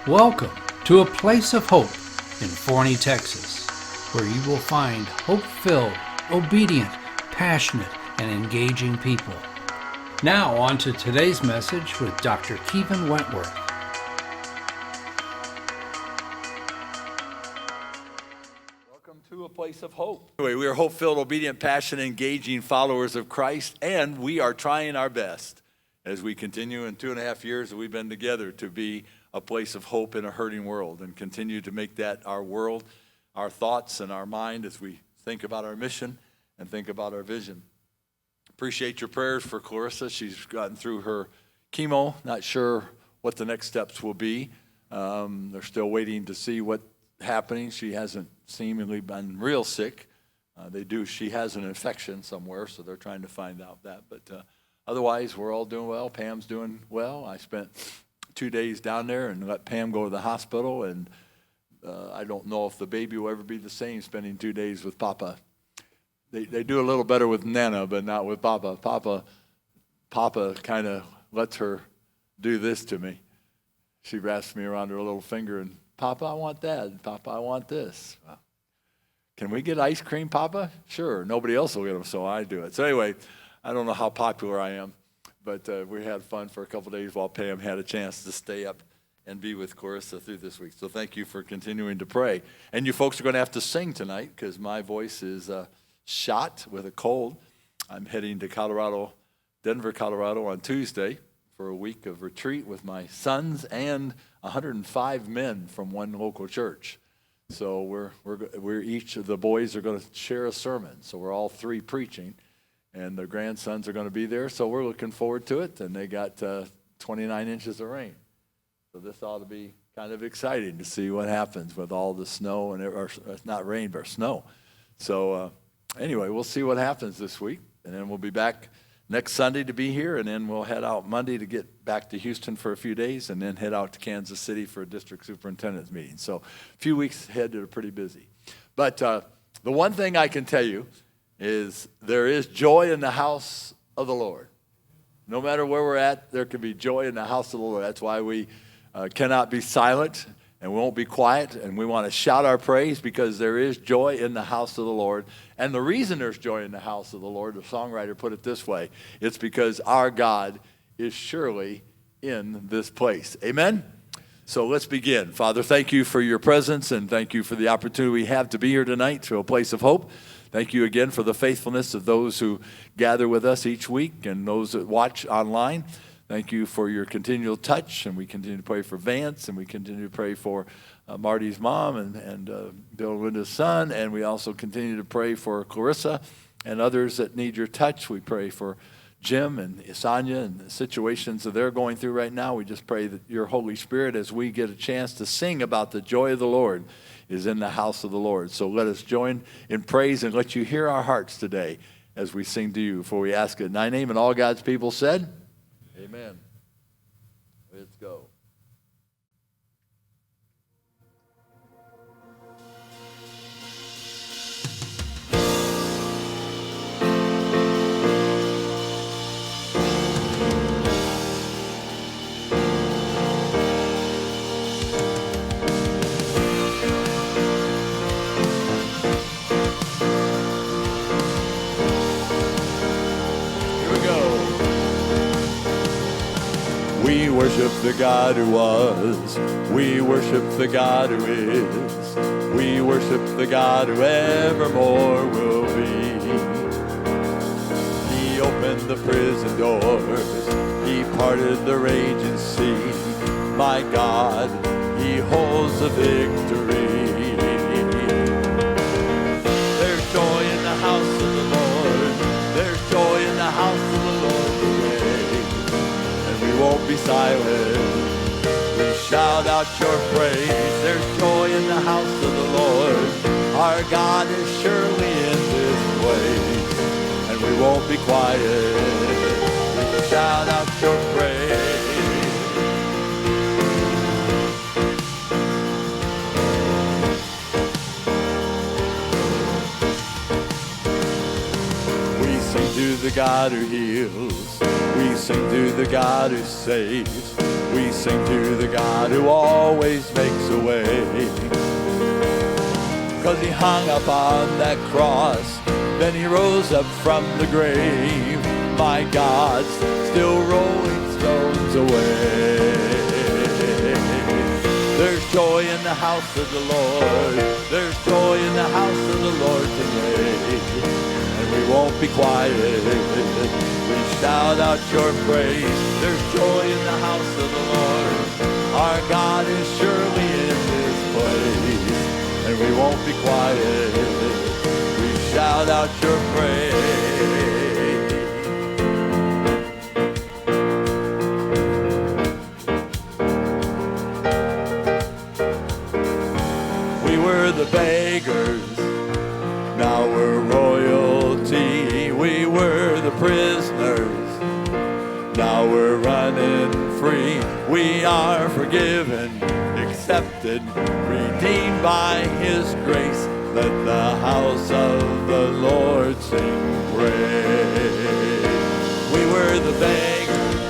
Welcome to a place of hope in Forney, Texas, where you will find hope-filled, obedient, passionate, and engaging people. Now on to today's message with Dr. Keven Wentworth. Welcome to a place of hope. Anyway, we are hope-filled, obedient, passionate, engaging followers of Christ, and we are trying our best as we continue in 2.5 years that we've been together to be a place of hope in a hurting world and continue to make that our world, our thoughts, and our mind as we think about our mission and think about our vision. Appreciate your prayers for Clarissa. She's gotten through her chemo. Not sure what the next steps will be. They're still waiting to see what's happening. She hasn't seemingly been real sick. She has an infection somewhere, so they're trying to find out that. But otherwise, we're all doing well. Pam's doing well. I spent 2 days down there and let Pam go to the hospital, and I don't know if the baby will ever be the same spending 2 days with Papa. They do a little better with Nana, but not with Papa. Papa kind of lets her do this to me. She wraps me around her little finger and, Papa, I want that. Papa, I want this. Can we get ice cream, Papa? Sure. Nobody else will get them, so I do it. So anyway, I don't know how popular I am, but we had fun for a couple days while Pam had a chance to stay up and be with Clarissa through this week. So thank you for continuing to pray. And you folks are going to have to sing tonight because my voice is shot with a cold. I'm heading to Denver, Colorado on Tuesday for a week of retreat with my sons and 105 men from one local church. So we're each of the boys are going to share a sermon. So we're all three preaching. And the grandsons are going to be there, so we're looking forward to it. And they got 29 inches of rain. So this ought to be kind of exciting to see what happens with all the snow, or not rain, but snow. So anyway, we'll see what happens this week. And then we'll be back next Sunday to be here, and then we'll head out Monday to get back to Houston for a few days, and then head out to Kansas City for a district superintendent's meeting. So a few weeks ahead that are pretty busy. But the one thing I can tell you is there is joy in the house of the Lord. No matter where we're at, there can be joy in the house of the Lord. That's why we cannot be silent and we won't be quiet, and we want to shout our praise because there is joy in the house of the Lord. And the reason there's joy in the house of the Lord, the songwriter put it this way, it's because our God is surely in this place. Amen? So let's begin. Father, thank you for your presence, and thank you for the opportunity we have to be here tonight to a place of hope. Thank you again for the faithfulness of those who gather with us each week and those that watch online. Thank you for your continual touch, and we continue to pray for Vance, and we continue to pray for Marty's mom and Bill and Linda's son, and we also continue to pray for Clarissa and others that need your touch. We pray for Jim and Isanya and the situations that they're going through right now. We just pray that your Holy Spirit, as we get a chance to sing about the joy of the Lord, is in the house of the Lord. So let us join in praise and let you hear our hearts today as we sing to you. For we ask it in thy name, and all God's people said, amen. Let's go. We worship the God who was. We worship the God who is. We worship the God who evermore will be. He opened the prison doors. He parted the raging sea. My God, he holds the victory. There's joy in the house of the Lord. There's joy in the house of the Lord today. We won't be silent. We shout out your praise. There's joy in the house of the Lord. Our God is surely in this place, and we won't be quiet. We shout out your praise. We sing to to the God who heals. We sing to the God who saves. We sing to the God who always makes a way. 'Cause he hung up on that cross, then he rose up from the grave. My God's still rolling stones away. There's joy in the house of the Lord. There's joy in the house of the Lord today. And we won't be quiet. We shout out your praise. There's joy in the house of the Lord. Our God is surely in this place. And we won't be quiet. We shout out your praise. We were the beggars, now we're royalty. We were the prisoners, now we're running free. We are forgiven, accepted, redeemed by his grace. Let the house of the Lord sing praise. We were the beggars,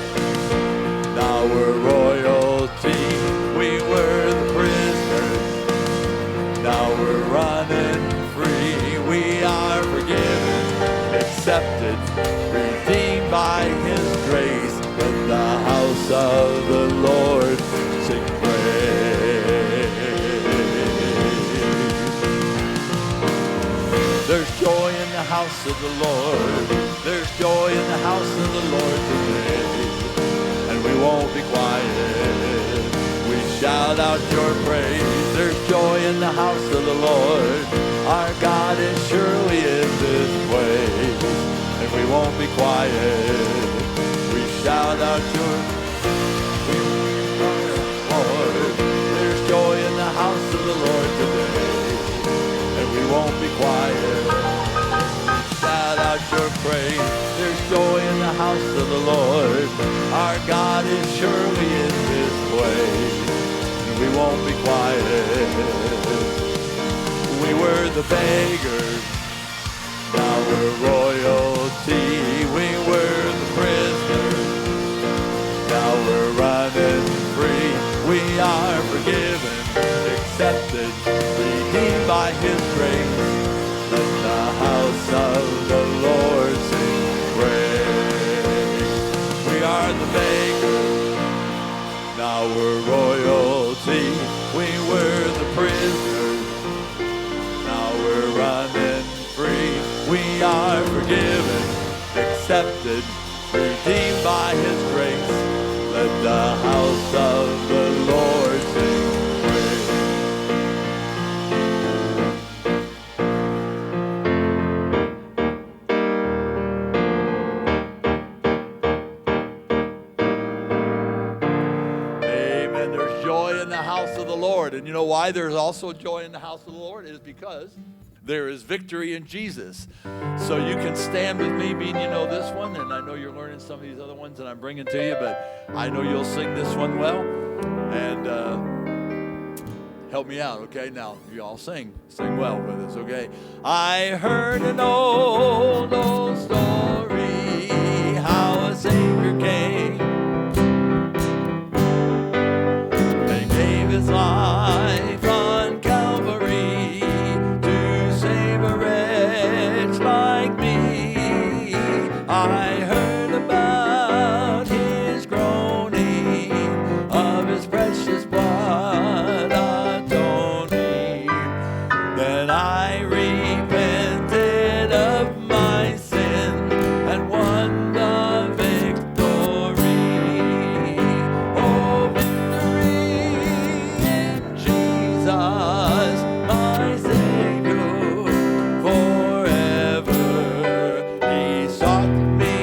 now we're royalty. We were the prisoners, now we're running free. We are forgiven, accepted, redeemed by his grace. Let the house of the Lord sing praise. There's joy in the house of the Lord. There's joy in the house of the Lord today. And we won't be quiet. We shout out your praise. There's joy in the house of the Lord. Our God is surely in this place. And we won't be quiet. We shout out your Lord. There's joy in the house of the Lord today. And we won't be quiet. Shout out your praise. There's joy in the house of the Lord. Our God is surely in this place. And we won't be quiet. We were the beggars, now we're royalty. We were the prisoners, now we're running free. We are forgiven, accepted, redeemed by his grace. Let the house of the Lord sing praise. We are the beggars, now we're royalty. We were the prisoners, now we're running free. We are forgiven, accepted, redeemed by his grace. Let the house of the Lord sing praise. Amen. There's joy in the house of the Lord. And you know why there's also joy in the house of the Lord? It is because there is victory in Jesus. So you can stand with me, being you know this one, and I know you're learning some of these other ones that I'm bringing to you, but I know you'll sing this one well. And help me out, okay? Now, you all sing well with us, okay? I heard an old story, how a Savior came and gave his life on Calvary to save a wretch like me. I heard about his groaning, of his precious blood atoning. Then I repented of my sin and won the victory. Oh, victory in Jesus, my Savior forever. He sought me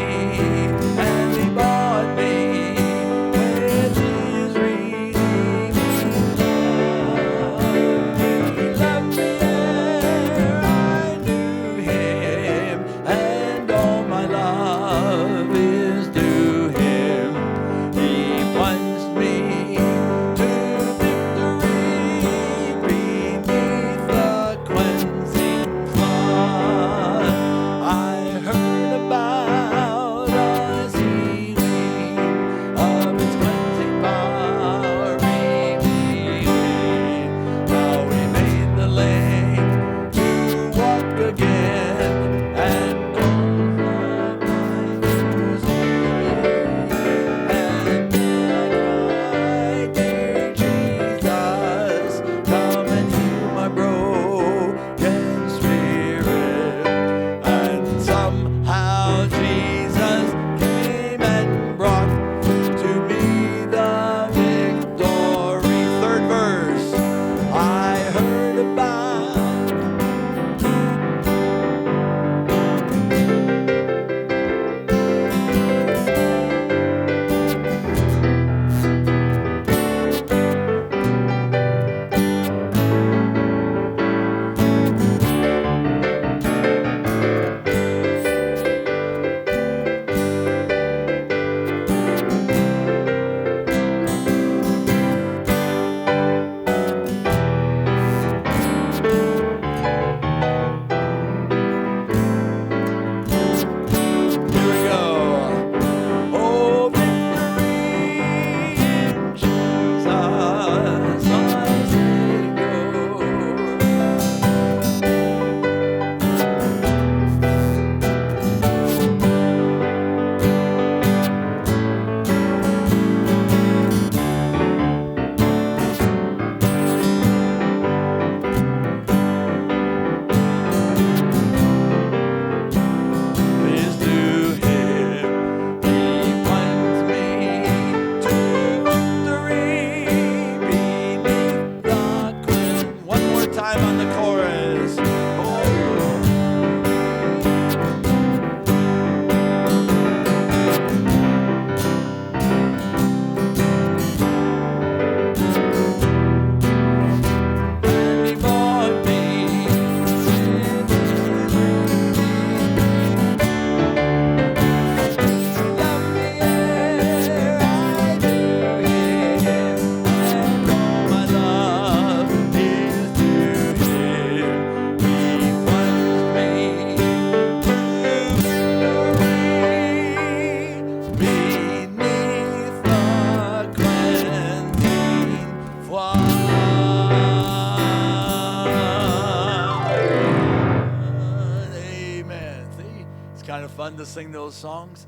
to sing those songs.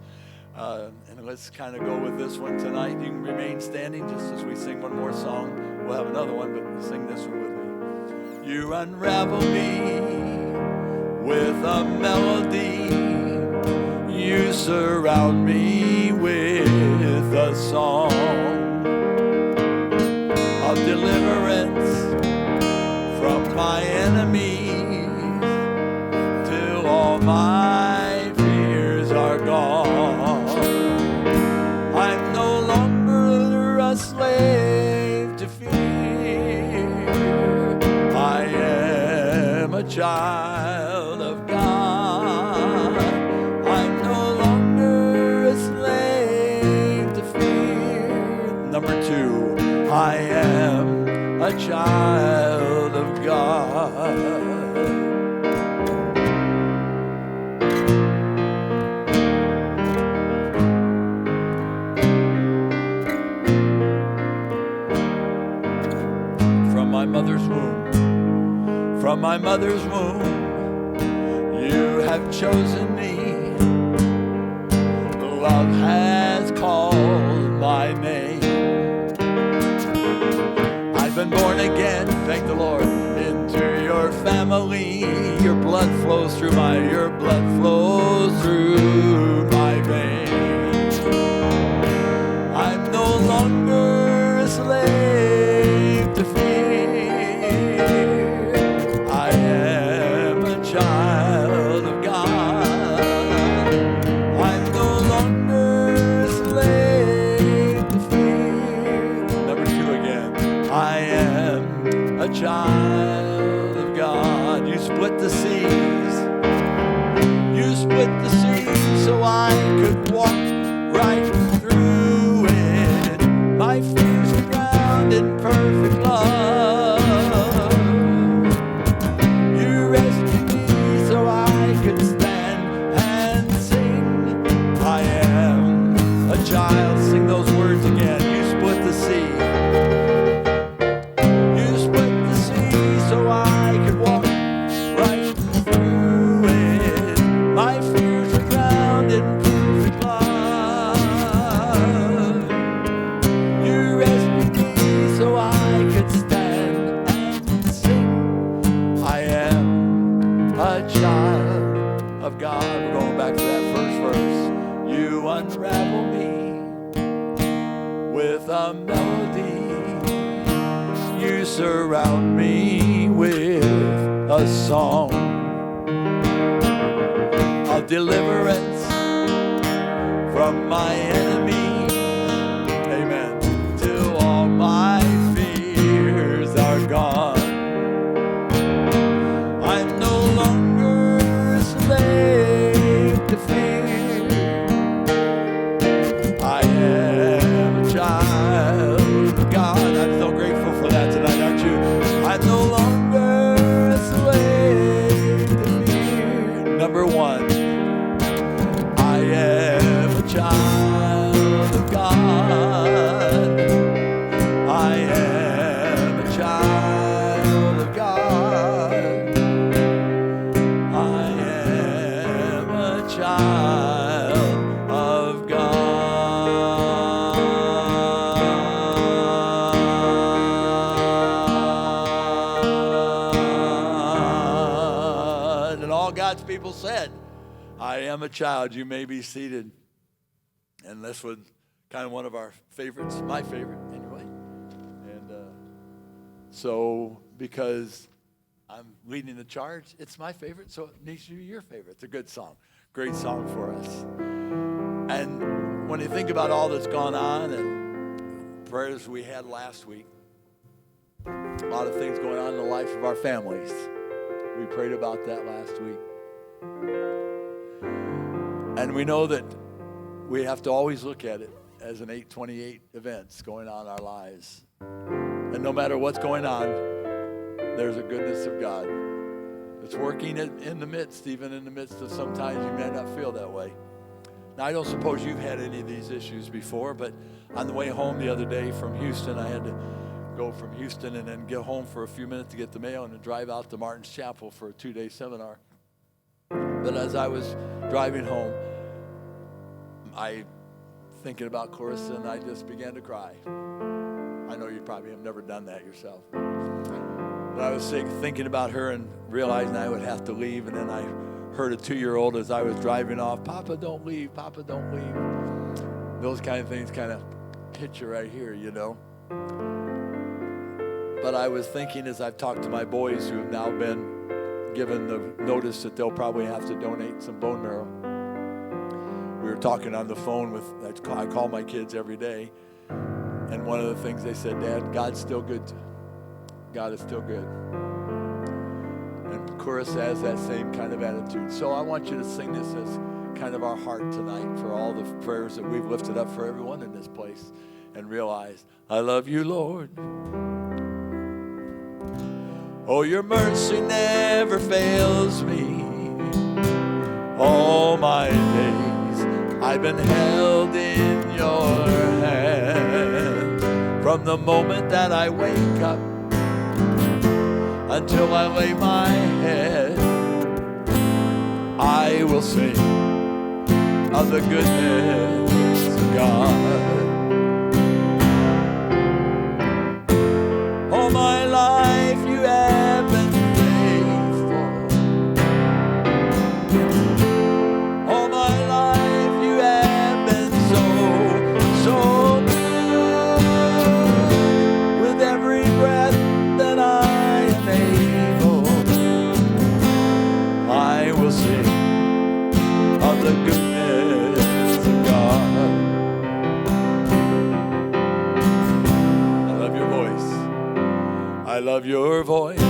And let's kind of go with this one tonight. You can remain standing just as we sing one more song. We'll have another one, but sing this one with me. You unravel me with a melody. You surround me with a song of deliverance from my enemies till all my fears are gone. I'm no longer a slave to fear. I am a child of God. I'm no longer a slave to fear. Number 2, I am a child of God. From my mother's womb, you have chosen me. Love has called my name. I've been born again, thank the Lord, into your family. Your blood flows through my veins. I'm no longer a slave to fear. Child of God. You split the seas. You split the seas so I could walk right through it. My fears were drowned in perfect love. You rescued me so I could stand and sing. I am a child. Sing those words again. You split the sea. So I could walk right through it. My fears were drowned in perfect love. You rescued me so I could stand and sing. I am a child of God. We're going back to that first verse. You unravel me with a melody. You surround me with a song of deliverance from my enemies. Amen. Till all my fears are gone. I'm no longer a slave to fear. I am a child of God. I'm so grateful for that tonight, aren't you? I'm no longer a slave to fear. Number 1, I am a child of God. I am a child of God. I am a child of God. God's people said, I am a child. You may be seated. And this was kind of one of our favorites, my favorite anyway. And so because I'm leading the charge, it's my favorite, so it needs to be your favorite. It's a good song, great song for us. And when you think about all that's gone on and prayers we had last week, a lot of things going on in the life of our families. We prayed about that last week. And we know that we have to always look at it as an 828 events going on in our lives. And no matter what's going on, there's a goodness of God. It's working in the midst, even in the midst of sometimes you may not feel that way. Now, I don't suppose you've had any of these issues before, but on the way home the other day from Houston, I had to go from Houston and then get home for a few minutes to get the mail and then drive out to Martin's Chapel for a 2-day seminar. But as I was driving home, I thinking about Clarissa, and I just began to cry. I know you probably have never done that yourself. But I was thinking about her and realizing I would have to leave, and then I heard a 2-year-old as I was driving off, "Papa, don't leave, Papa, don't leave." Those kind of things kind of hit you right here, you know. But I was thinking as I've talked to my boys who have now been given the notice that they'll probably have to donate some bone marrow. We were talking on the phone with, I call my kids every day, and one of the things they said, "Dad, God's still good. God is still good." And Clarissa has that same kind of attitude. So I want you to sing this as kind of our heart tonight for all the prayers that we've lifted up for everyone in this place, and realize, I love you, Lord. Oh, your mercy never fails me. All my days I've been held in your hand. From the moment that I wake up until I lay my head, I will sing of the goodness of God. All my life you have been faithful. All my life you have been so good. With every breath that I am able, I will sing of the goodness of God. I love your voice. I love your voice.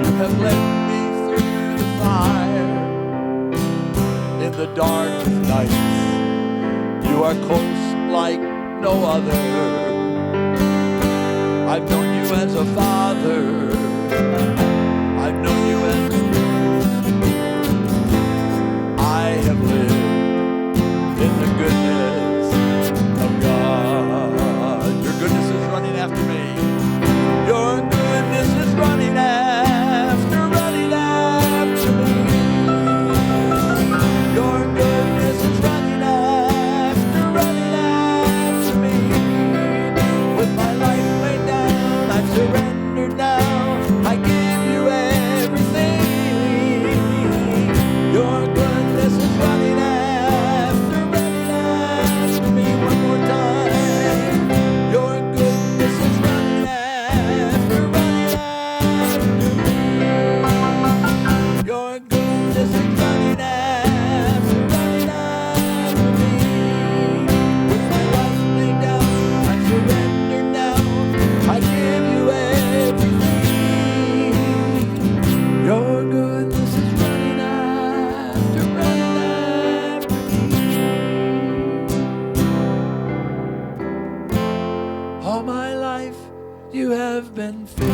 You have led me through the fire in the darkest nights. You are close like no other. I've known you as a father. I've known you as a friend. I have lived in the goodness of God. Your goodness is running after me. Your goodness is running after me. Your goodness is running after me. With my life laid down, I've surrendered now. I give you everything. Your goodness is running after me. One more time. Your goodness is running after me. Your goodness is running after me. With my life laid down, I surrender now. I give you everything. Your goodness is running after me. All my life you have been faithful.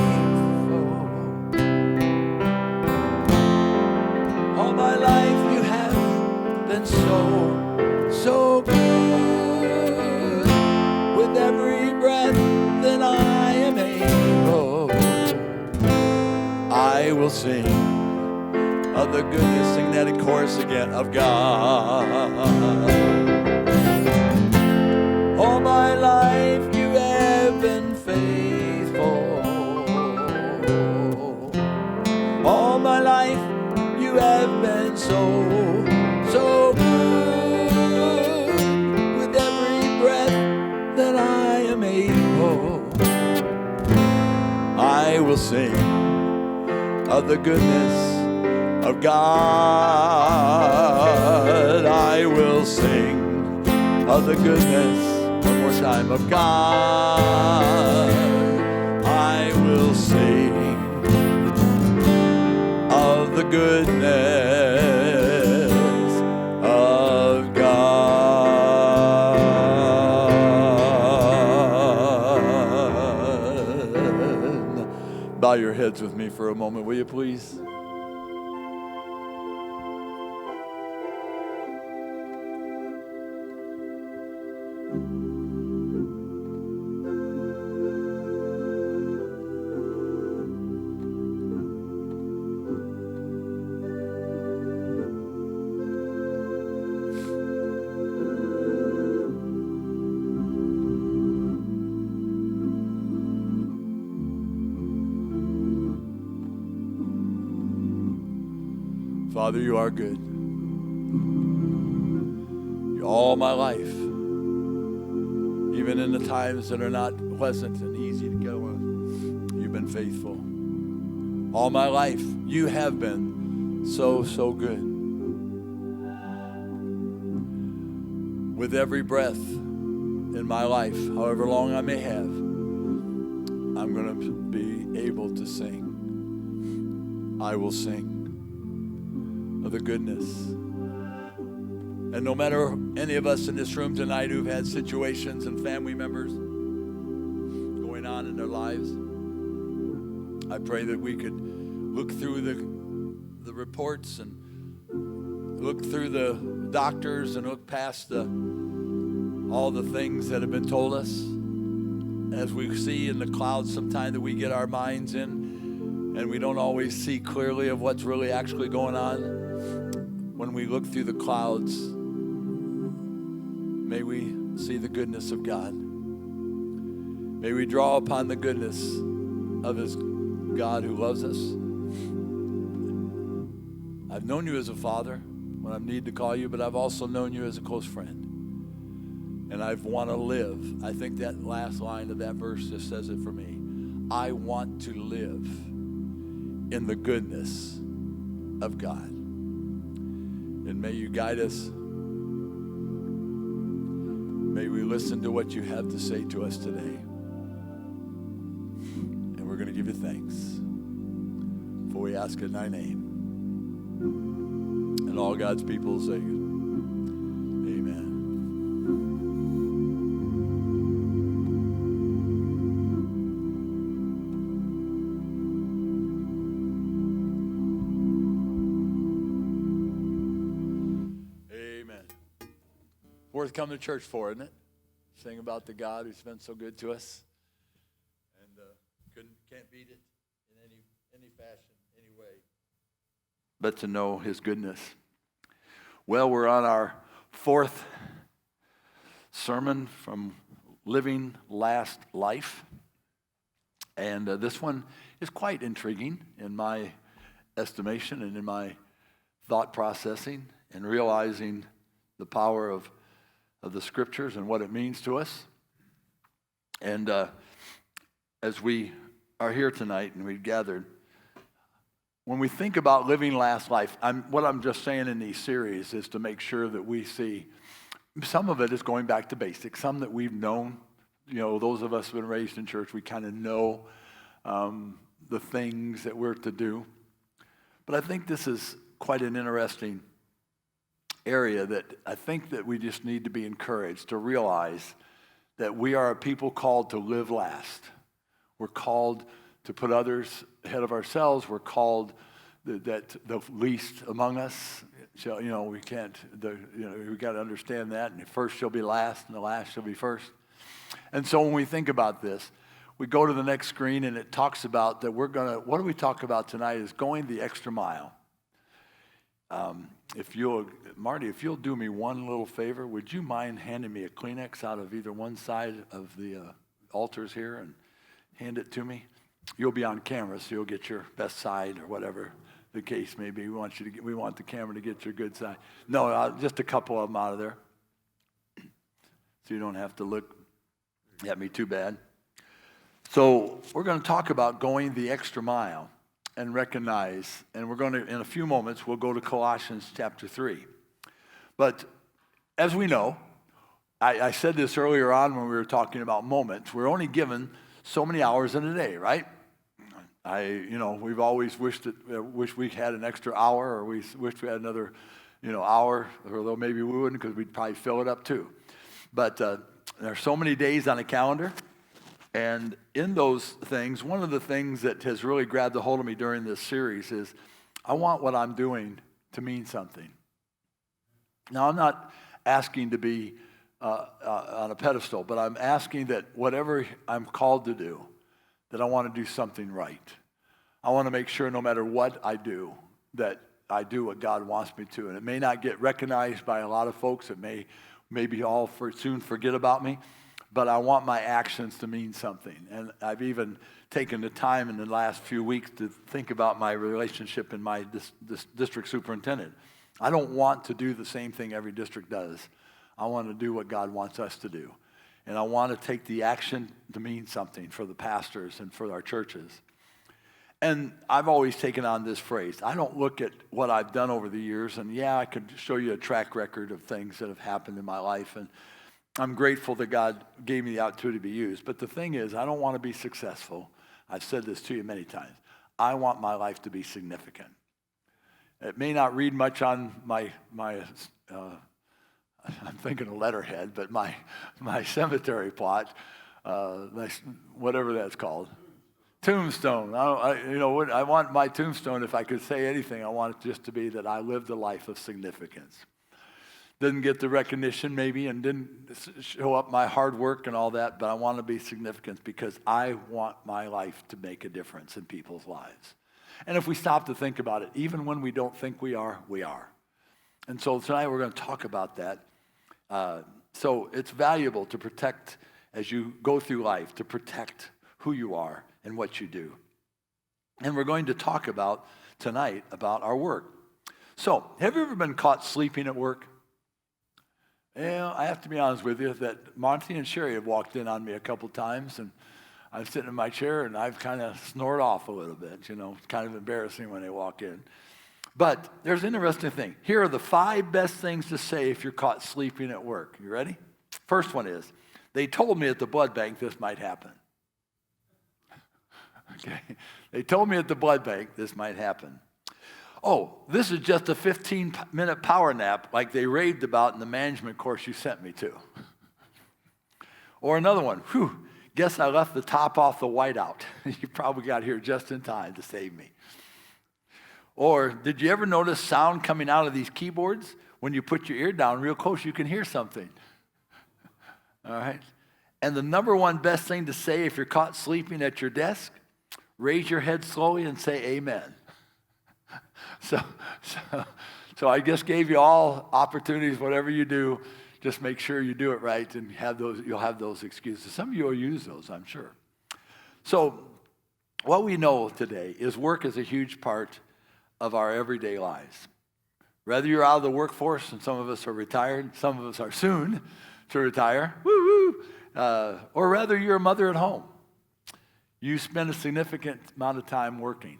All my life you have been so good. With every breath that I am able, I will sing of the goodness. Sing that in chorus again, of God. All my life you have been faithful. All my life you have been so good. With every breath that I am able, I will sing of the goodness of God. I will sing of the goodness, one more time, of God. I will sing of the goodness of God. Bow your heads with me for a moment, will you please? Father, you are good. All my life, even in the times that are not pleasant and easy to go on, you've been faithful. All my life, you have been so, so good. With every breath in my life, however long I may have, I'm going to be able to sing. I will sing of the goodness. And no matter any of us in this room tonight who've had situations and family members going on in their lives, I pray that we could look through the reports and look through the doctors and look past all the things that have been told us. As we see in the clouds sometime that we get our minds in and we don't always see clearly of what's really actually going on. When we look through the clouds, may we see the goodness of God. May we draw upon the goodness of his God who loves us. I've known you as a father when I need to call you, but I've also known you as a close friend. And I want to live. I think that last line of that verse just says it for me. I want to live in the goodness of God. And may you guide us. May we listen to what you have to say to us today. And we're going to give you thanks. For we ask in thy name. And all God's people say, amen. Amen. Worth coming to church for, isn't it? Sing about the God who's been so good to us. And can't beat it in any fashion, any way. But to know his goodness. Well, we're on our fourth sermon from Living Last Life. And this one is quite intriguing in my estimation and in my thought processing and realizing the power of the scriptures and what it means to us. And as we are here tonight and we've gathered, when we think about living last life, what I'm just saying in these series is to make sure that we see some of it is going back to basics, some that we've known. You know, those of us who've been raised in church, we kind of know the things that we're to do. But I think this is quite an interesting area that I think that we just need to be encouraged to realize that we are a people called to live last. We're called to put others ahead of ourselves. We're called that the least among us. So, we can't, we got to understand that. And the first shall be last and the last shall be first. And so when we think about this, we go to the next screen and it talks about that what do we talk about tonight is going the extra mile. Marty, if you'll do me one little favor, would you mind handing me a Kleenex out of either one side of the altars here and hand it to me? You'll be on camera, so you'll get your best side or whatever the case may be. We want the camera to get your good side. No, just a couple of them out of there, so you don't have to look at me too bad. So we're going to talk about going the extra mile and recognize, and we're going to, in a few moments, we'll go to Colossians chapter 3. But as we know, I said this earlier on when we were talking about moments, we're only given so many hours in a day, right? We've always wished we had an extra hour, or we wished we had another, hour, although maybe we wouldn't because we'd probably fill it up too. But there are so many days on a calendar, and in those things, one of the things that has really grabbed a hold of me during this series is I want what I'm doing to mean something. Now, I'm not asking to be on a pedestal, but I'm asking that whatever I'm called to do, that I want to do something right. I want to make sure no matter what I do, that I do what God wants me to. And it may not get recognized by a lot of folks. It may be all soon forget about me. but I want my actions to mean something. And I've even taken the time in the last few weeks to think about my relationship in my district superintendent. I don't want to do the same thing every district does. I want to do what God wants us to do. And I want to take the action to mean something for the pastors and for our churches. And I've always taken on this phrase. I don't look at what I've done over the years, and yeah, I could show you a track record of things that have happened in my life, and I'm grateful that God gave me the opportunity to be used. But the thing is, I don't want to be successful. I've said this to you many times. I want my life to be significant. It may not read much on my I'm thinking of letterhead, but my cemetery plot, whatever that's called. Tombstone. I want my tombstone, if I could say anything, I want it just to be that I lived a life of significance. Didn't get the recognition maybe and didn't show up my hard work and all that, but I want to be significant because I want my life to make a difference in people's lives. And if we stop to think about it, even when we don't think we are, we are. And so tonight we're going to talk about that. So it's valuable to protect, as you go through life, to protect who you are and what you do. And we're going to talk about tonight about our work. So, have you ever been caught sleeping at work? Yeah, I have to be honest with you that Monty and Sherry have walked in on me a couple times, and I'm sitting in my chair and I've kind of snored off a little bit. It's kind of embarrassing when they walk in. But there's an interesting thing. Here are the 5 best things to say if you're caught sleeping at work. You ready? First one is, they told me at the blood bank this might happen. Okay. They told me at the blood bank this might happen. Oh, this is just a 15-minute power nap like they raved about in the management course you sent me to. Or another one, guess I left the top off the whiteout. You probably got here just in time to save me. Or did you ever notice sound coming out of these keyboards? When you put your ear down real close, you can hear something. All right? And the number one best thing to say if you're caught sleeping at your desk, raise your head slowly and say amen. So I just gave you all opportunities, whatever you do, just make sure you do it right and you'll have those excuses. Some of you will use those, I'm sure. So what we know today is work is a huge part of our everyday lives. Whether you're out of the workforce, and some of us are retired, some of us are soon to retire, or rather you're a mother at home. You spend a significant amount of time working.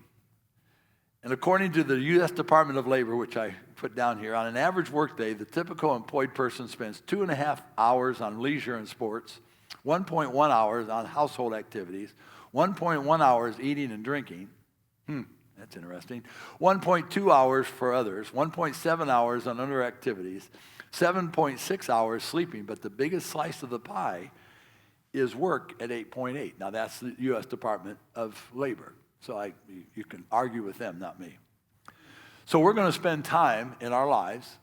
And according to the U.S. Department of Labor, which I put down here, on an average workday, the typical employed person spends 2.5 hours on leisure and sports, 1.1 hours on household activities, 1.1 hours eating and drinking. That's interesting. 1.2 hours for others, 1.7 hours on other activities, 7.6 hours sleeping. But the biggest slice of the pie is work at 8.8. Now, that's the U.S. Department of Labor. So you can argue with them, not me. So we're going to spend time in our lives,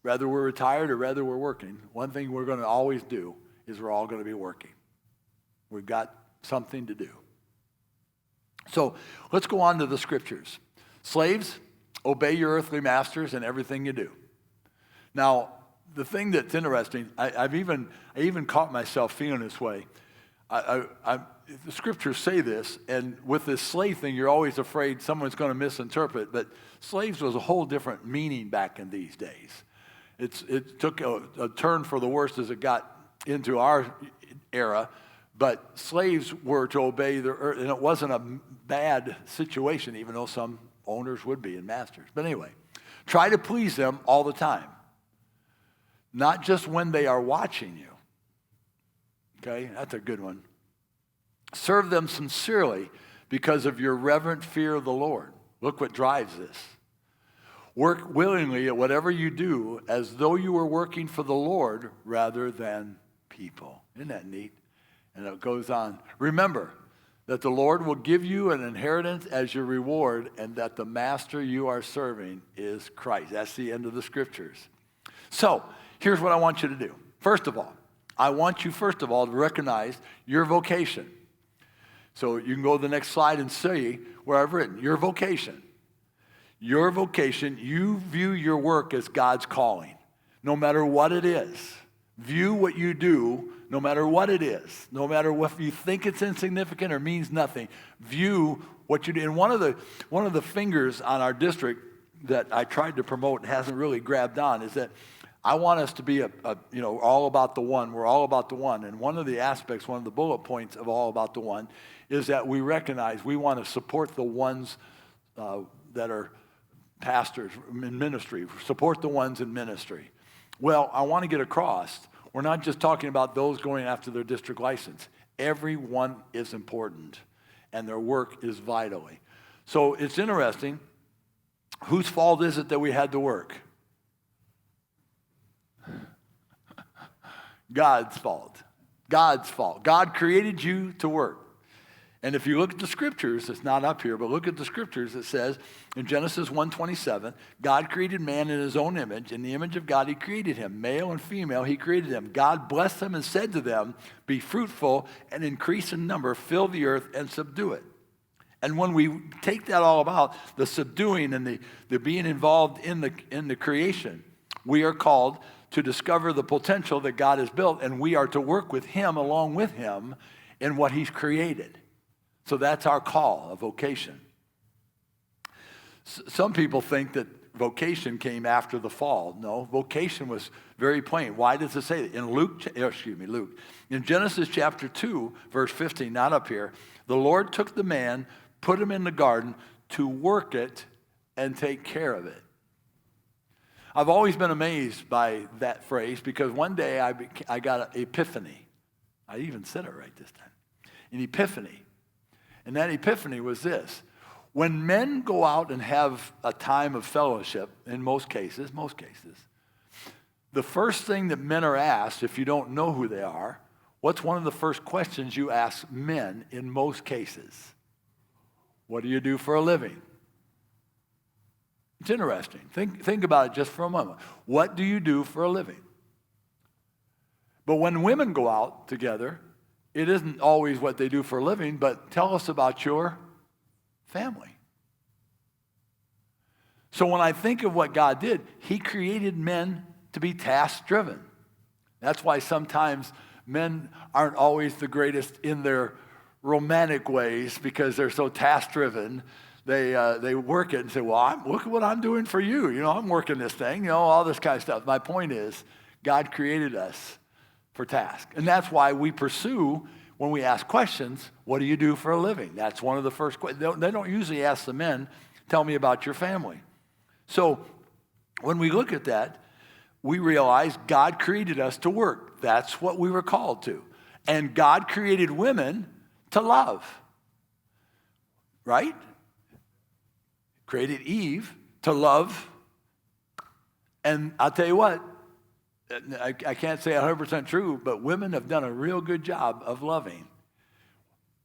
whether we're retired or whether we're working. One thing we're going to always do is we're all going to be working. We've got something to do. So let's go on to the scriptures. Slaves, obey your earthly masters in everything you do. Now, the thing that's interesting, I even caught myself feeling this way. The scriptures say this, and with this slave thing, you're always afraid someone's going to misinterpret, but slaves was a whole different meaning back in these days. It took a turn for the worse as it got into our era, but slaves were to obey and it wasn't a bad situation, even though some owners would be and masters. But anyway, try to please them all the time, not just when they are watching you. Okay, that's a good one. Serve them sincerely because of your reverent fear of the Lord. Look what drives this. Work willingly at whatever you do as though you were working for the Lord rather than people. Isn't that neat? And it goes on. Remember that the Lord will give you an inheritance as your reward and that the master you are serving is Christ. That's the end of the scriptures. So here's what I want you to do. First of all, I want you, to recognize your vocation. So you can go to the next slide and see where I've written your vocation. Your vocation, you view your work as God's calling, no matter what it is. View what you do, no matter what it is, no matter if you think it's insignificant or means nothing, view what you do. And one of the fingers on our district that I tried to promote and hasn't really grabbed on is that I want us to be all about the one. We're all about the one. And one of the aspects, one of the bullet points of all about the one is that we recognize we want to support the ones that are pastors in ministry, support the ones in ministry. Well, I want to get across, we're not just talking about those going after their district license. Everyone is important, and their work is vitally. So it's interesting. Whose fault is it that we had to work? God's fault. God's fault. God created you to work. And if you look at the scriptures, it's not up here, but look at the scriptures. It says in Genesis 1:27, God created man in his own image. In the image of God, he created him. Male and female, he created them. God blessed them and said to them, be fruitful and increase in number, fill the earth and subdue it. And when we take that all about, the subduing and the being involved in the creation, we are called to discover the potential that God has built, and we are to work with him along with him in what he's created. So that's our call, a vocation. Some people think that vocation came after the fall. No, vocation was very plain. Why does it say that? In Luke. In Genesis chapter 2, verse 15, not up here, the Lord took the man, put him in the garden to work it and take care of it. I've always been amazed by that phrase because one day I got an epiphany. I even said it right this time. An epiphany. And that epiphany was this. When men go out and have a time of fellowship, in most cases, the first thing that men are asked, if you don't know who they are, what's one of the first questions you ask men in most cases? What do you do for a living? It's interesting. Think about it just for a moment. What do you do for a living? But when women go out together, it isn't always what they do for a living, but tell us about your family. So when I think of what God did, he created men to be task-driven. That's why sometimes men aren't always the greatest in their romantic ways because they're so task-driven. They work it and say, well, look at what I'm doing for you. I'm working this thing, all this kind of stuff. My point is, God created us for task. And that's why we pursue, when we ask questions, what do you do for a living? That's one of the first questions. They don't usually ask the men, tell me about your family. So when we look at that, we realize God created us to work. That's what we were called to. And God created women to love. Right? Created Eve to love. And I'll tell you what, I can't say 100% true, but women have done a real good job of loving.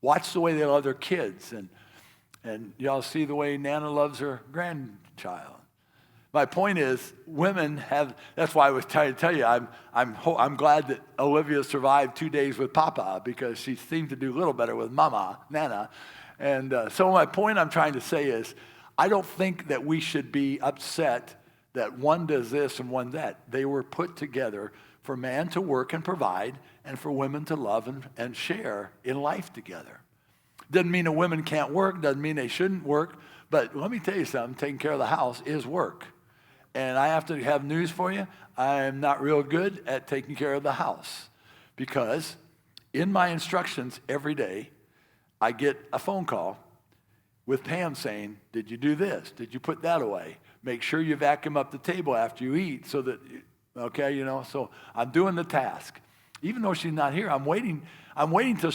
Watch the way they love their kids, and y'all see the way Nana loves her grandchild. My point is, women have. That's why I was trying to tell you, I'm glad that Olivia survived 2 days with Papa because she seemed to do a little better with Mama, Nana. And so my point I'm trying to say is, I don't think that we should be upset that one does this and one that. They were put together for man to work and provide and for women to love and share in life together. Doesn't mean that women can't work, doesn't mean they shouldn't work, but let me tell you something, taking care of the house is work. And I have to have news for you, I am not real good at taking care of the house because in my instructions every day, I get a phone call with Pam saying, did you do this? Did you put that away? Make sure you vacuum up the table after you eat so that, okay, so I'm doing the task. Even though she's not here, I'm waiting till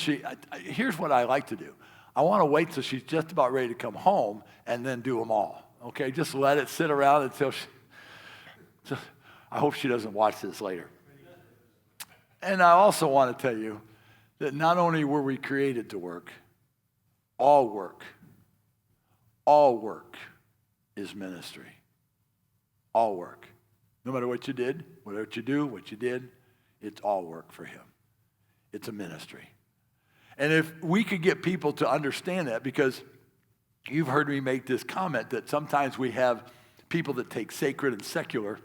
here's what I like to do. I want to wait till she's just about ready to come home and then do them all. Okay, just let it sit around until I hope she doesn't watch this later. And I also want to tell you that not only were we created to work, all work is ministry. All work. No matter what you did, what you do, what you did, it's all work for him. It's a ministry. And if we could get people to understand that, because you've heard me make this comment that sometimes we have people that take sacred and secular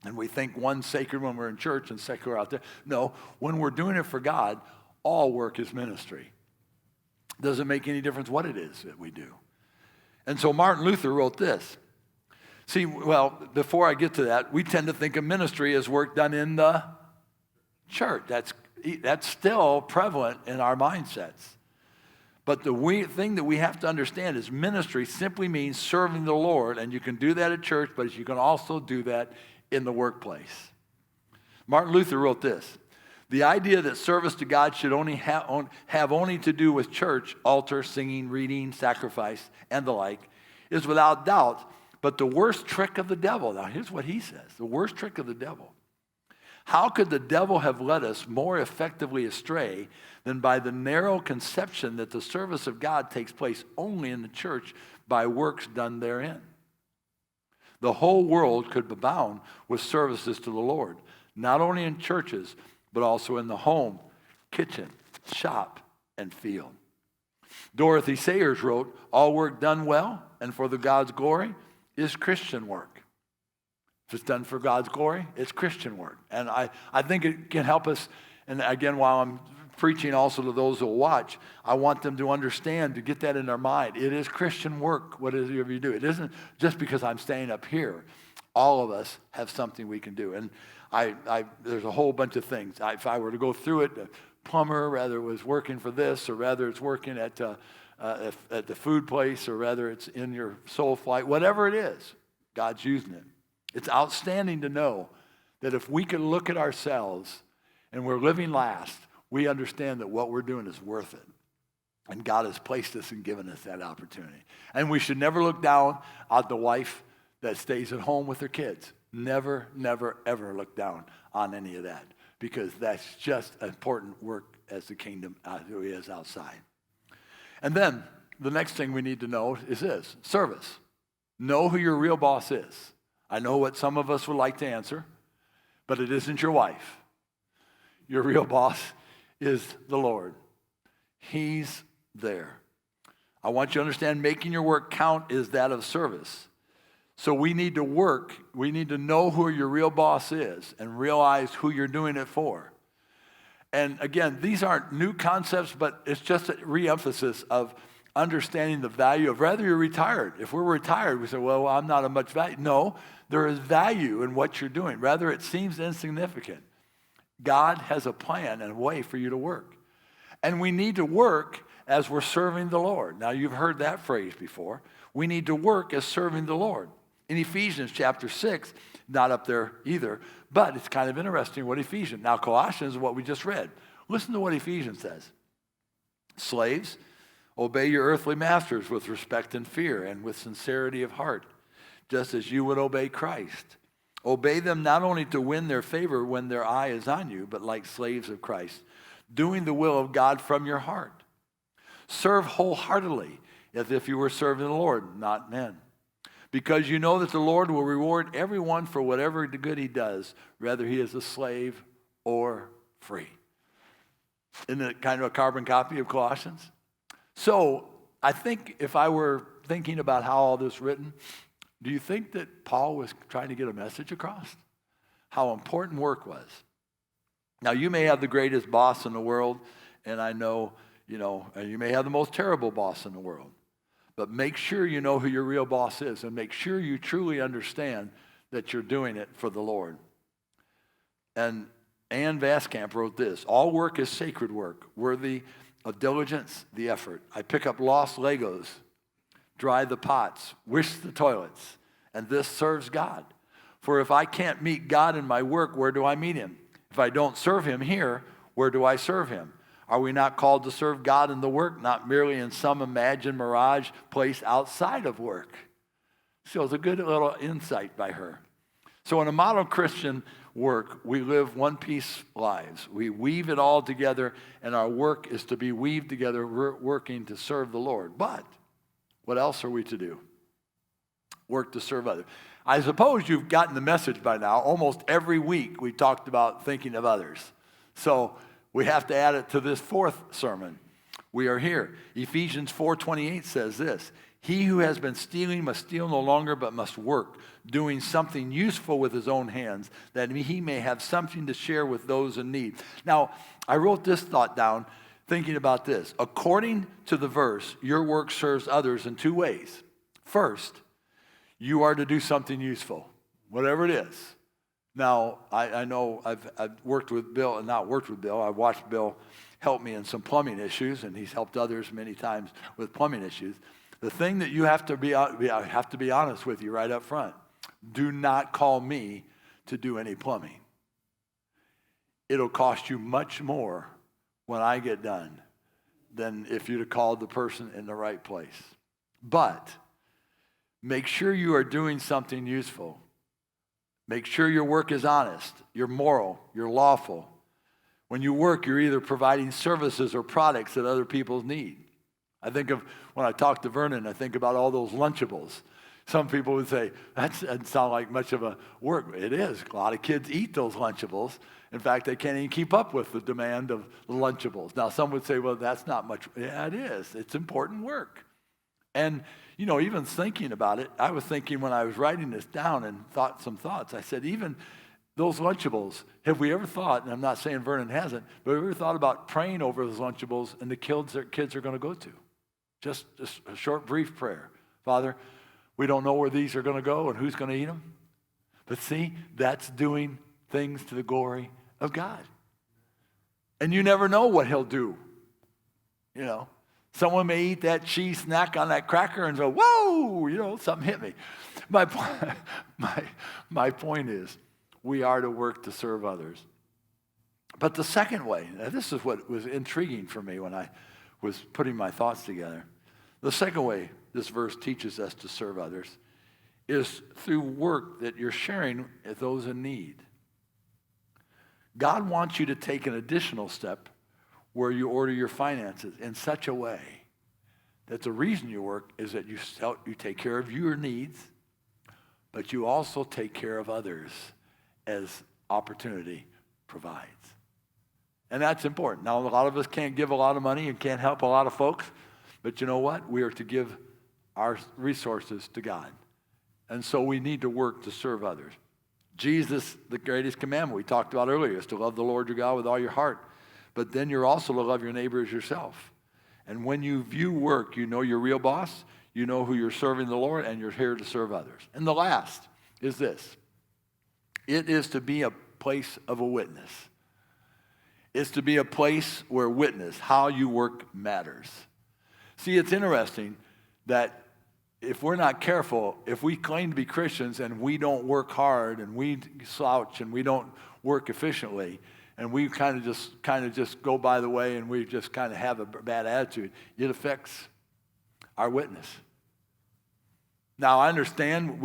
And we think one's sacred when we're in church and secular out there. No, when we're doing it for God, all work is ministry. Doesn't make any difference what it is that we do. And so Martin Luther wrote this. See, well, before I get to that, we tend to think of ministry as work done in the church. That's still prevalent in our mindsets. But the thing that we have to understand is ministry simply means serving the Lord, and you can do that at church, but you can also do that in the workplace. Martin Luther wrote this. The idea that service to God should only have only to do with church, altar, singing, reading, sacrifice, and the like is without doubt but the worst trick of the devil. Now here's what he says, the worst trick of the devil. How could the devil have led us more effectively astray than by the narrow conception that the service of God takes place only in the church by works done therein? The whole world could abound with services to the Lord, not only in churches, but also in the home, kitchen, shop, and field. Dorothy Sayers wrote, all work done well and for the God's glory is Christian work. If it's done for God's glory, it's Christian work. And I think it can help us. And again, while I'm preaching also to those who will watch, I want them to understand, to get that in their mind. It is Christian work, whatever you do. It isn't just because I'm staying up here. All of us have something we can do. And there's a whole bunch of things. If I were to go through it, the plumber, whether it was working for this, or whether it's working at the food place, or whether it's in your soul flight, whatever it is, God's using it. It's outstanding to know that if we can look at ourselves and we're living last, we understand that what we're doing is worth it. And God has placed us and given us that opportunity. And we should never look down at the wife that stays at home with her kids. Never, never, ever look down on any of that, because that's just important work as the kingdom is outside. And then the next thing we need to know is this, service. Know who your real boss is. I know what some of us would like to answer, but it isn't your wife. Your real boss is the Lord. He's there. I want you to understand, making your work count is that of service. So we need to work, we need to know who your real boss is and realize who you're doing it for. And again, these aren't new concepts, but it's just a re-emphasis of understanding the value of, rather you're retired. If we're retired, we say, well, I'm not of much value. No, there is value in what you're doing. Rather, it seems insignificant. God has a plan and a way for you to work. And we need to work as we're serving the Lord. Now, you've heard that phrase before. We need to work as serving the Lord. In Ephesians chapter 6, not up there either, but it's kind of interesting what Ephesians. Now, Colossians is what we just read. Listen to what Ephesians says. Slaves, obey your earthly masters with respect and fear and with sincerity of heart, just as you would obey Christ. Obey them not only to win their favor when their eye is on you, but like slaves of Christ, doing the will of God from your heart. Serve wholeheartedly, as if you were serving the Lord, not men. Because you know that the Lord will reward everyone for whatever good he does, whether he is a slave or free. Isn't it kind of a carbon copy of Colossians? So I think if I were thinking about how all this is written, do you think that Paul was trying to get a message across? How important work was. Now, you may have the greatest boss in the world, and I know, and you may have the most terrible boss in the world. But make sure you know who your real boss is, and make sure you truly understand that you're doing it for the Lord. And Ann Voskamp wrote this, all work is sacred work, worthy of diligence, the effort. I pick up lost Legos, dry the pots, wish the toilets, and this serves God. For if I can't meet God in my work, where do I meet him? If I don't serve him here, where do I serve him? Are we not called to serve God in the work, not merely in some imagined mirage place outside of work? So it's a good little insight by her. So in a model Christian work, we live one-piece lives. We weave it all together, and our work is to be weaved together, working to serve the Lord. But what else are we to do? Work to serve others. I suppose you've gotten the message by now. Almost every week we talked about thinking of others. So we have to add it to this fourth sermon. We are here. Ephesians 4:28 says this, He who has been stealing must steal no longer, but must work, doing something useful with his own hands, that he may have something to share with those in need. Now, I wrote this thought down thinking about this. According to the verse, your work serves others in two ways. First, you are to do something useful, whatever it is. Now, I know I've worked with Bill, and not worked with Bill. I've watched Bill help me in some plumbing issues, and he's helped others many times with plumbing issues. The thing that you have to I have to be honest with you right up front. Do not call me to do any plumbing. It'll cost you much more when I get done than if you'd have called the person in the right place. But make sure you are doing something useful. Make sure your work is honest, you're moral, you're lawful. When you work, you're either providing services or products that other people need. I think of, when I talk to Vernon, I think about all those Lunchables. Some people would say, that doesn't sound like much of a work. It is. A lot of kids eat those Lunchables. In fact, they can't even keep up with the demand of the Lunchables. Now, some would say, well, that's not much. Yeah, it is. It's important work. And, you know, even thinking about it, I was thinking when I was writing this down and thought some thoughts, I said, even those Lunchables, have we ever thought, and I'm not saying Vernon hasn't, but have we ever thought about praying over those Lunchables and the kids are going to go to? Just a short, brief prayer. Father, we don't know where these are going to go and who's going to eat them. But see, that's doing things to the glory of God. And you never know what he'll do. You know, someone may eat that cheese snack on that cracker and go, whoa, you know, something hit me. My point is, we are to work to serve others. But the second way, now this is what was intriguing for me when I was putting my thoughts together. The second way this verse teaches us to serve others is through work that you're sharing with those in need. God wants you to take an additional step where you order your finances in such a way that the reason you work is that you take care of your needs, but you also take care of others as opportunity provides. And that's important. Now, a lot of us can't give a lot of money and can't help a lot of folks, but you know what? We are to give our resources to God. And so we need to work to serve others. Jesus, the greatest commandment we talked about earlier, is to love the Lord your God with all your heart. But then you're also to love your neighbor as yourself. And when you view work, you know your real boss, you know who you're serving the Lord, and you're here to serve others. And the last is this. It is to be a place of a witness. It's to be a place where witness, how you work, matters. See, it's interesting that if we're not careful, if we claim to be Christians and we don't work hard and we slouch and we don't work efficiently and we kind of just go by the way and we just kind of have a bad attitude, it affects our witness. Now, I understand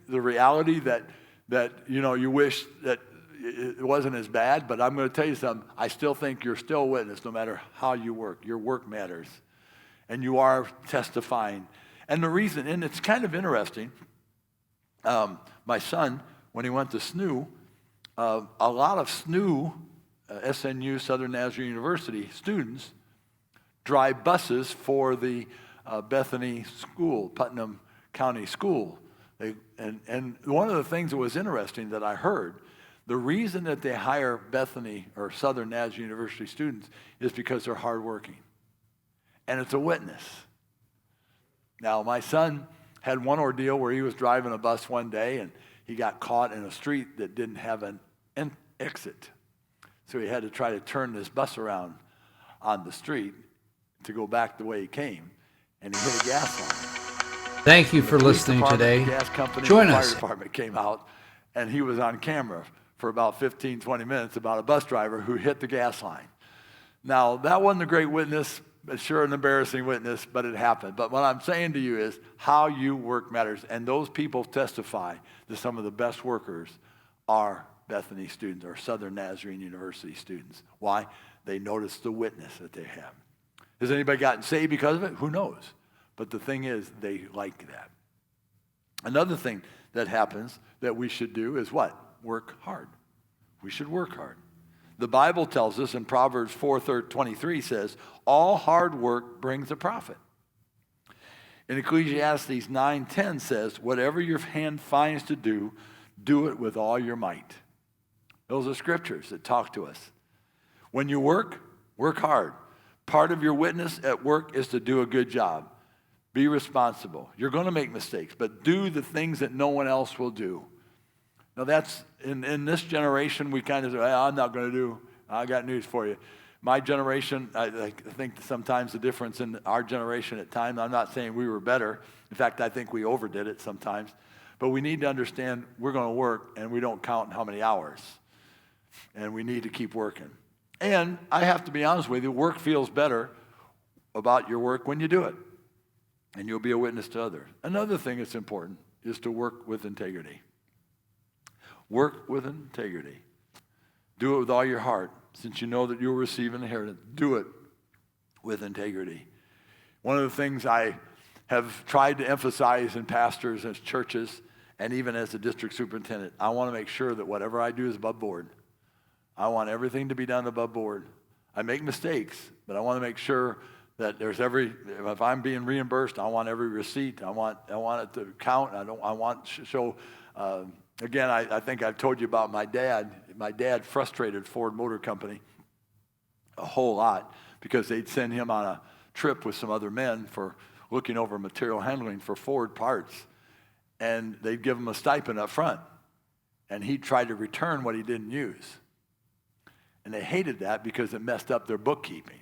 the reality that you know you wish that it wasn't as bad, but I'm going to tell you something. I still think you're still a witness no matter how you work. Your work matters. And you are testifying. And the reason, and it's kind of interesting, my son, when he went to SNU, a lot of SNU, SNU, Southern Nazarene University students, drive buses for the Bethany School, Putnam County School. And one of the things that was interesting that I heard, the reason that they hire Bethany or Southern Nazarene University students is because they're hardworking. And it's a witness. Now, my son had one ordeal where he was driving a bus one day and he got caught in a street that didn't have an exit. So he had to try to turn this bus around on the street to go back the way he came. And he hit a gas line. Thank you for listening today. Gas company, Join the us. fire department came out and he was on camera for about 15, 20 minutes about a bus driver who hit the gas line. Now, that wasn't a great witness, but sure an embarrassing witness, but it happened. But what I'm saying to you is how you work matters. And those people testify that some of the best workers are Bethany students or Southern Nazarene University students. Why? They notice the witness that they have. Has anybody gotten saved because of it? Who knows? But the thing is, they like that. Another thing that happens that we should do is what? Work hard. We should work hard. The Bible tells us in Proverbs 4:23 says, all hard work brings a profit. In Ecclesiastes 9:10 says, whatever your hand finds to do, do it with all your might. Those are scriptures that talk to us. When you work hard. Part of your witness at work is to do a good job. Be responsible. You're going to make mistakes, but do the things that no one else will do. Now that's, in this generation, we kind of say, I'm not going to do, I got news for you. My generation, I think sometimes the difference in our generation at times, I'm not saying we were better. In fact, I think we overdid it sometimes. But we need to understand we're going to work and we don't count how many hours. And we need to keep working. And I have to be honest with you, work feels better about your work when you do it. And you'll be a witness to others. Another thing that's important is to work with integrity. Work with integrity. Do it with all your heart. Since you know that you'll receive an inheritance, do it with integrity. One of the things I have tried to emphasize in pastors and churches, and even as a district superintendent, I want to make sure that whatever I do is above board. I want everything to be done above board. I make mistakes, but I want to make sure that there's if I'm being reimbursed, I want every receipt. I want it to count. I want to show. Again, I think I've told you about my dad. My dad frustrated Ford Motor Company a whole lot because they'd send him on a trip with some other men for looking over material handling for Ford parts. And they'd give him a stipend up front. And he'd try to return what he didn't use. And they hated that because it messed up their bookkeeping.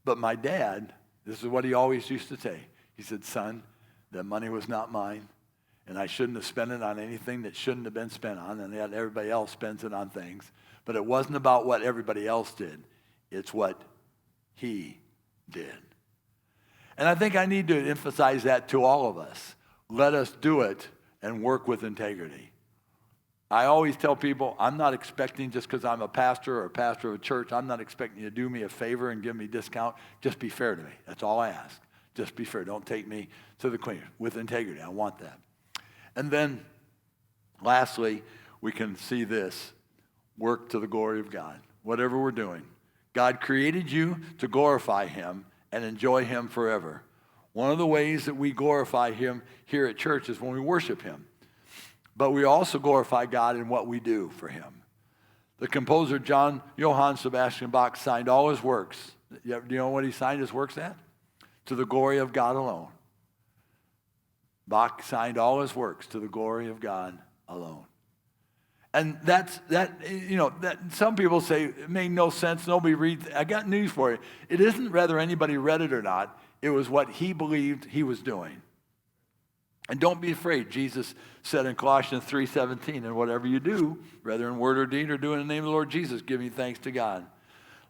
But my dad, this is what he always used to say. He said, son, that money was not mine. And I shouldn't have spent it on anything that shouldn't have been spent on. And yet everybody else spends it on things. But it wasn't about what everybody else did. It's what he did. And I think I need to emphasize that to all of us. Let us do it and work with integrity. I always tell people, I'm not expecting, just because I'm a pastor or a pastor of a church, I'm not expecting you to do me a favor and give me a discount. Just be fair to me. That's all I ask. Just be fair. Don't take me to the cleaner. With integrity. I want that. And then, lastly, we can see this. Work to the glory of God. Whatever we're doing. God created you to glorify him and enjoy him forever. One of the ways that we glorify him here at church is when we worship him. But we also glorify God in what we do for him. The composer Johann Sebastian Bach signed all his works. Do you know what he signed his works at? To the glory of God alone. Bach signed all his works to the glory of God alone. And that some people say it made no sense, nobody reads. I got news for you. It isn't whether anybody read it or not. It was what he believed he was doing. And don't be afraid. Jesus said in Colossians 3:17, and whatever you do, whether in word or deed or do in the name of the Lord Jesus, giving thanks to God.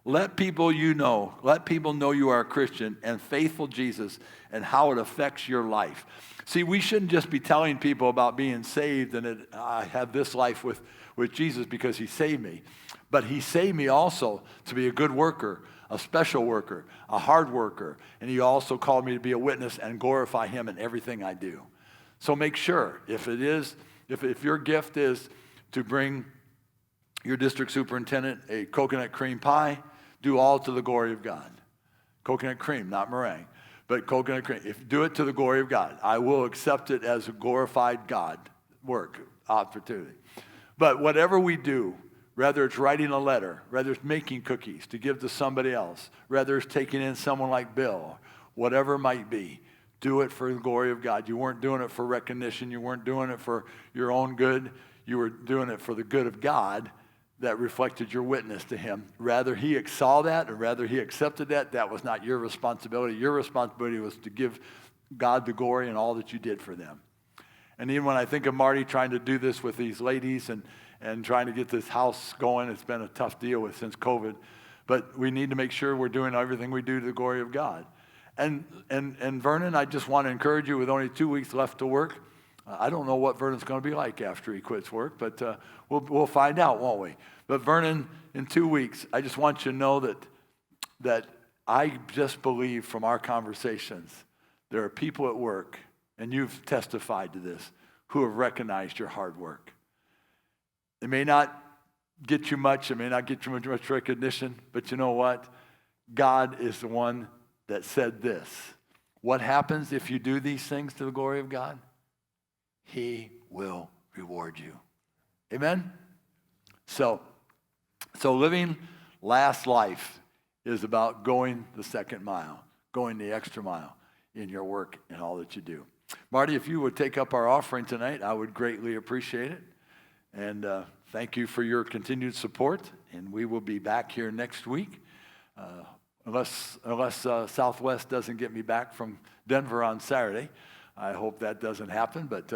Let people know you are a Christian and faithful Jesus and how it affects your life. See, we shouldn't just be telling people about being saved and I have this life with Jesus because he saved me. But he saved me also to be a good worker, a special worker, a hard worker. And he also called me to be a witness and glorify him in everything I do. So make sure, if your gift is to bring your district superintendent a coconut cream pie, do all to the glory of God. Coconut cream, not meringue, but coconut cream. Do it to the glory of God. I will accept it as a glorified God work, opportunity. But whatever we do, whether it's writing a letter, whether it's making cookies to give to somebody else, whether it's taking in someone like Bill, whatever it might be, do it for the glory of God. You weren't doing it for recognition. You weren't doing it for your own good. You were doing it for the good of God that reflected your witness to him. Rather he saw that or rather he accepted that, that was not your responsibility. Your responsibility was to give God the glory in all that you did for them. And even when I think of Marty trying to do this with these ladies and trying to get this house going, it's been a tough deal with since COVID. But we need to make sure we're doing everything we do to the glory of God. And Vernon, I just want to encourage you with only 2 weeks left to work. I don't know what Vernon's going to be like after he quits work, but we'll find out, won't we? But Vernon, in 2 weeks, I just want you to know that I just believe from our conversations, there are people at work, and you've testified to this, who have recognized your hard work. It may not get you much, it may not get you much recognition, but you know what? God is the one that said this. what happens if you do these things to the glory of God? He will reward you. Amen? So living last life is about going the second mile, going the extra mile in your work and all that you do. Marty, if you would take up our offering tonight, I would greatly appreciate it. And thank you for your continued support. And we will be back here next week. Unless Southwest doesn't get me back from Denver on Saturday. I hope that doesn't happen, but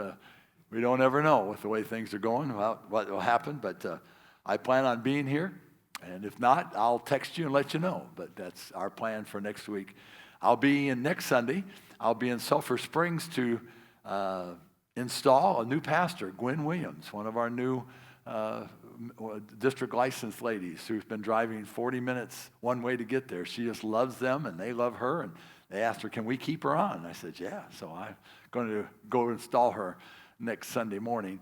we don't ever know with the way things are going about what will happen. But I plan on being here, and if not, I'll text you and let you know. But that's our plan for next week. I'll be in next Sunday. I'll be in Sulphur Springs to install a new pastor, Gwen Williams, one of our new district licensed ladies who's been driving 40 minutes one way to get there. She just loves them, and they love her. And they asked her, can we keep her on? And I said, yeah. So I'm going to go install her next Sunday morning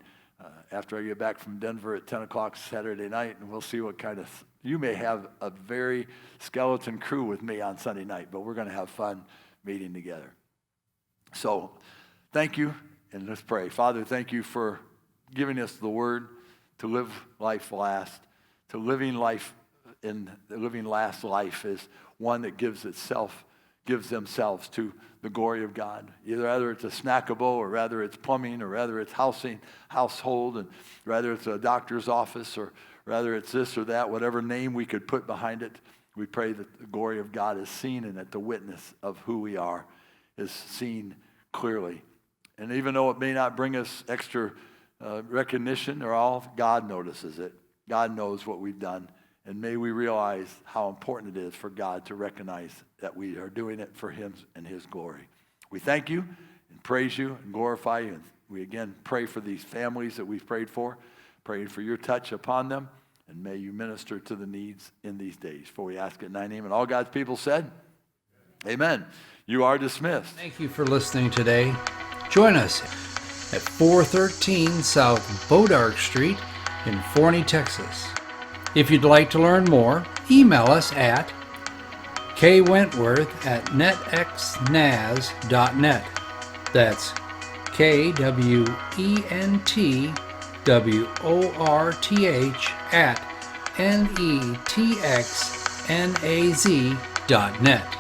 after I get back from Denver at 10 o'clock Saturday night, and we'll see what kind of, you may have a very skeleton crew with me on Sunday night, but we're going to have fun meeting together. So thank you, and let's pray. Father, thank you for giving us the word to live life last, to living life in the living last life is one that gives themselves to the glory of God. Either it's a snackable, or rather it's plumbing, or rather it's household, and rather it's a doctor's office, or rather it's this or that, whatever name we could put behind it. We pray that the glory of God is seen, and that the witness of who we are is seen clearly. And even though it may not bring us extra recognition or all, God notices it. God knows what we've done. And may we realize how important it is for God to recognize that we are doing it for Him and His glory. We thank you and praise you and glorify you. And we again pray for these families that we've prayed for, praying for your touch upon them. And may you minister to the needs in these days. For we ask it in thy name. And all God's people said, amen. You are dismissed. Thank you for listening today. Join us at 413 South Bodark Street in Forney, Texas. If you'd like to learn more, email us at kwentworth@netxnaz.net. That's KWENTWORTH@netxnaz.net.